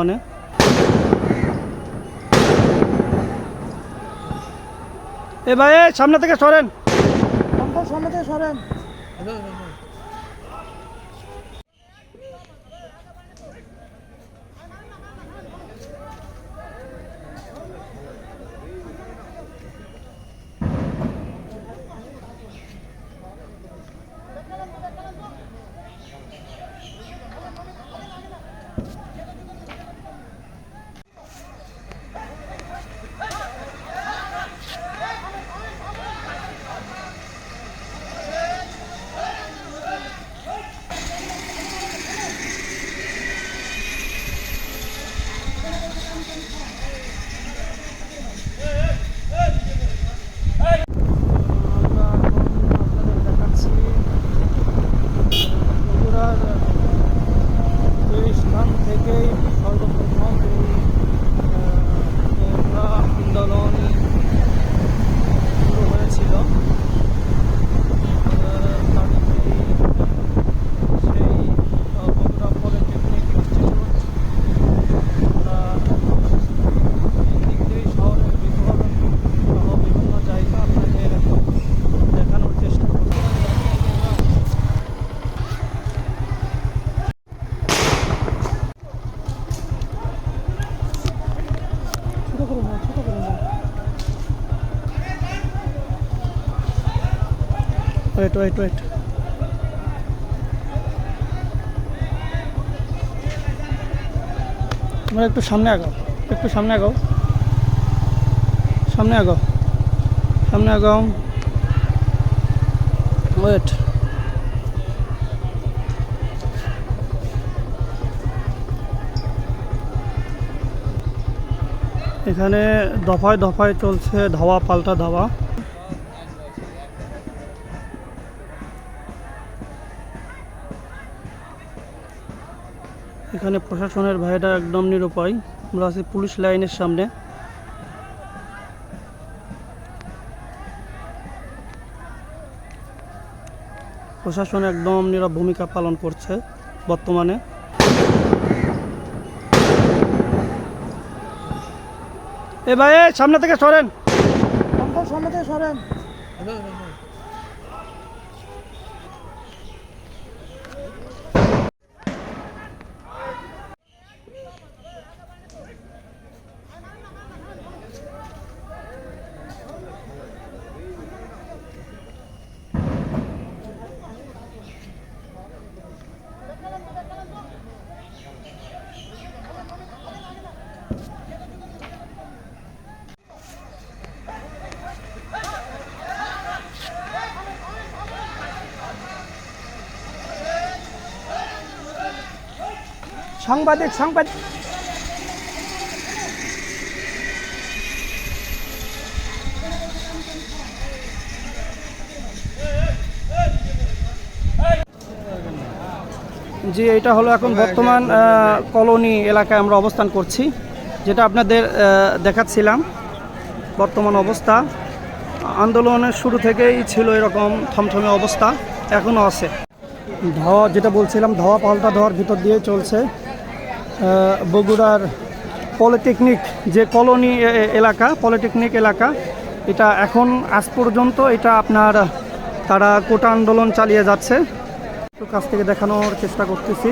মানে এ ভাই সামনে থেকে সরেন, সামনে থেকে সরেন। ওয়েট ওয়েট ওয়েট তোমরা একটু সামনে আগাও, একটু সামনে আগাও, সামনে আগাও, সামনে আগাও। ওয়েট এখানে দফায় দফায় চলছে ধাওয়া পাল্টা ধাওয়া। এখানে প্রশাসনের ভাইরা একদম নিরুপায়। আমরা আছি পুলিশ লাইনের সামনে। প্রশাসন একদম নীরব ভূমিকা পালন করছে বর্তমানে। এ ভাই সামনে থেকে সরেন, সামনে থেকে সরেন। সাংবাদিক সাংবাদিক জি, এটা হলো এখন বর্তমান কলোনি এলাকায় আমরা অবস্থান করছি, যেটা আপনাদের দেখাচ্ছিলাম। বর্তমান অবস্থা আন্দোলনের শুরু থেকেই ছিল এরকম থমথমে অবস্থা, এখনও আছে। ধাওয়া, যেটা বলছিলাম, ধাওয়া পাল্টা ধাওয়ার ভিতর দিয়ে চলছে। বগুড়ার পলিটেকনিক যে কলোনি এলাকা, পলিটেকনিক এলাকা, এটা এখন আজ পর্যন্ত এটা আপনার তারা কোটা আন্দোলন চালিয়ে যাচ্ছে। একটু কাছ থেকে দেখানোর চেষ্টা করতেছি।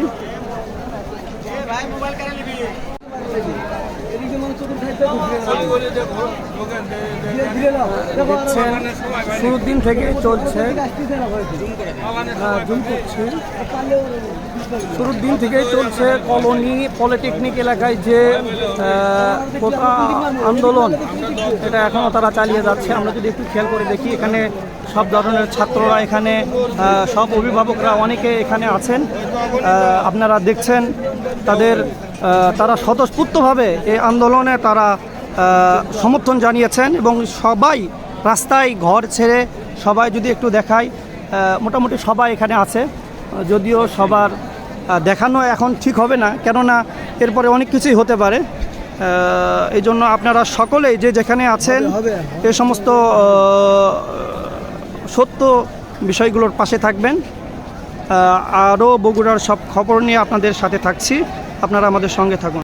দেখছেন শুরুর দিন থেকে চলছে, শুরুর দিন থেকেই চলছে কলোনি পলিটেকনিক এলাকায় যে কোটা আন্দোলন, এটা এখনও তারা চালিয়ে যাচ্ছে। আমরা যদি একটু খেয়াল করে দেখি, এখানে সব ধরনের ছাত্ররা, এখানে সব অভিভাবকরা অনেকে এখানে আছেন। আপনারা দেখছেন তারা স্বতঃস্ফূর্তভাবে এই আন্দোলনে তারা সমর্থন জানিয়েছেন এবং সবাই রাস্তায় ঘর ছেড়ে সবাই, যদি একটু দেখাই, মোটামুটি সবাই এখানে আছে। যদিও সবার দেখানো এখন ঠিক হবে না, কেননা এরপরে অনেক কিছুই হতে পারে। এই জন্য আপনারা সকলেই যে যেখানে আছেন এই সমস্ত সত্য বিষয়গুলোর পাশে থাকবেন। আরও বগুড়ার সব খবর নিয়ে আপনাদের সাথে থাকছি, আপনারা আমাদের সঙ্গে থাকুন।